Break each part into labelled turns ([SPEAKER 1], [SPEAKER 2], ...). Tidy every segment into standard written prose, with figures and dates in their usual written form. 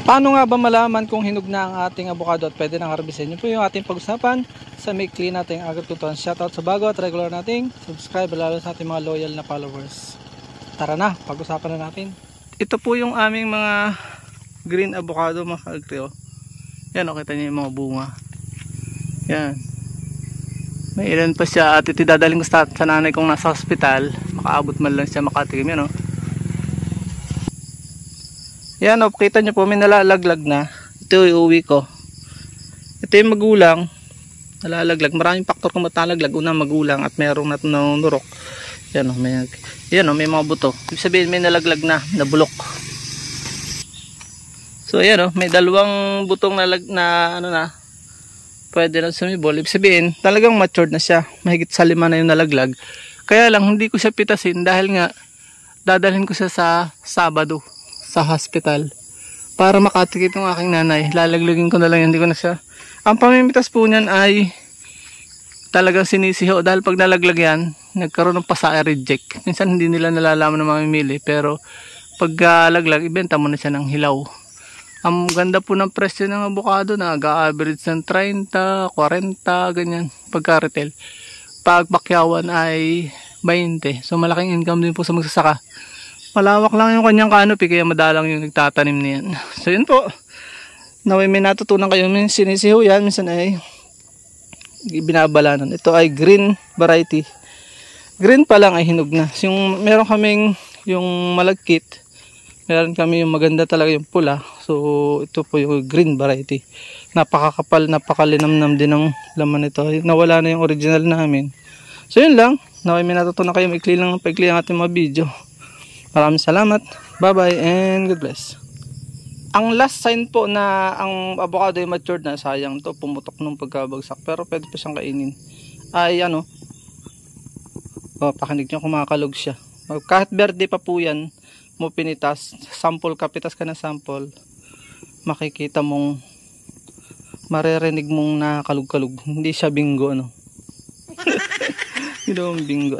[SPEAKER 1] Paano nga ba malaman kung hinog na ang ating avocado at pwede nang harbisin? Yun po yung ating pag-usapan sa maikli nating agricultural. Shoutout sa bago at regular nating subscribe, lalo sa ating mga loyal na followers. Tara na, pag-usapan na natin. Ito po yung aming mga green avocado mga ka-agri. Yan, kita niyo yung mga bunga. Yan. May ilan pa siya at itidadaling ko sa nanay kong nasa hospital. Makaabot man lang siya makatikim yan. Yan, kita nyo po, may nalalaglag na. Ito yung uwi ko. Ito yung magulang. Nalalaglag. Maraming faktor kung matalaglag. Una magulang at merong nanurok. Yan, may mga buto. Ibig sabihin may nalaglag na, nabulok. So yan, may dalawang butong na pwede na sumibol. Ibig sabihin, talagang matured na siya. Mahigit sa 5 na yung nalaglag. Kaya lang, hindi ko siya pitasin dahil nga, dadalhin ko siya sa Sabado sa hospital para makatikip yung aking nanay. Lalaglagin ko na lang, hindi ko na siya. Ang pamimitas po niyan ay talagang sinisiho dahil pag nalaglag yan, nagkaroon ng pasa, reject. Minsan hindi nila nalalaman ng mamimili, pero pag laglag, ibenta mo na siya ng hilaw. Ang ganda po ng presyo ng avocado, nag-average ng 30, 40, ganyan pagka-retail. Pag pakyawan ay 20. So malaking income din po sa magsasaka. Malawak lang yung kanyang canopy, kaya madalang yung nagtatanim niyan. So yun po. Naway may natutunan kayo. Minsan sinisiho yan, minsan ay binabalanan. Ito ay green variety. Green pa lang ay hinog na. Yung meron kaming yung malagkit. Meron kami yung maganda talaga yung pula. So ito po yung green variety. Napakakapal, napakalinamnam din ng laman nito. Nawala na yung original namin. So yun lang. Naway may natutunan kayo. Maikli lang ang ating mga video. Maraming salamat. Bye bye and God bless. Ang last sign po na ang avocado ay matured na, sayang to, pumutok nung pagkabagsak, pero pwede pa siyang kainin. Ay pakinig nyo, kumakalog siya. Kahit berde pa po yan, mo pinitas, sample ka, pitas ka ng sample, makikita mong, maririnig mong nakakalug-kalug. Hindi siya bingo, bingo.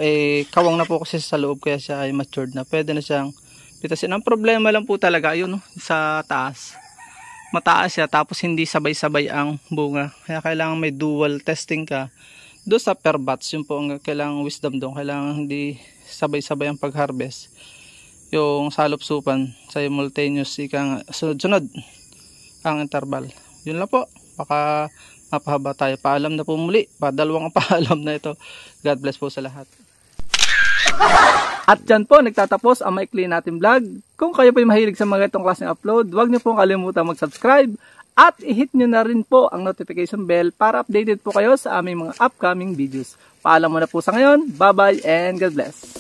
[SPEAKER 1] Kawang na po kasi sa loob, kaya siya ay matured na. Pwede na siyang pitasin. Ang problema lang po talaga, yun, sa taas. Mataas siya, tapos hindi sabay-sabay ang bunga. Kaya kailangan may dual testing ka. Doon sa per batch, yun po ang kailangan wisdom doon. Kailangan hindi sabay-sabay ang pag-harvest. Yung salupsupan, simultaneous, sunod-sunod ang interval. Yun lang po. Baka mapahaba tayo. Paalam na po muli. Dalawang paalam na ito. God bless po sa lahat. At dyan po nagtatapos ang maikli natin vlog. Kung kayo po ay mahilig sa mga itong klaseng upload, huwag niyo pong kalimutan mag-subscribe at i-hit nyo na rin po ang notification bell para updated po kayo sa aming mga upcoming videos. Paalam muna po sa ngayon. Bye bye and God bless.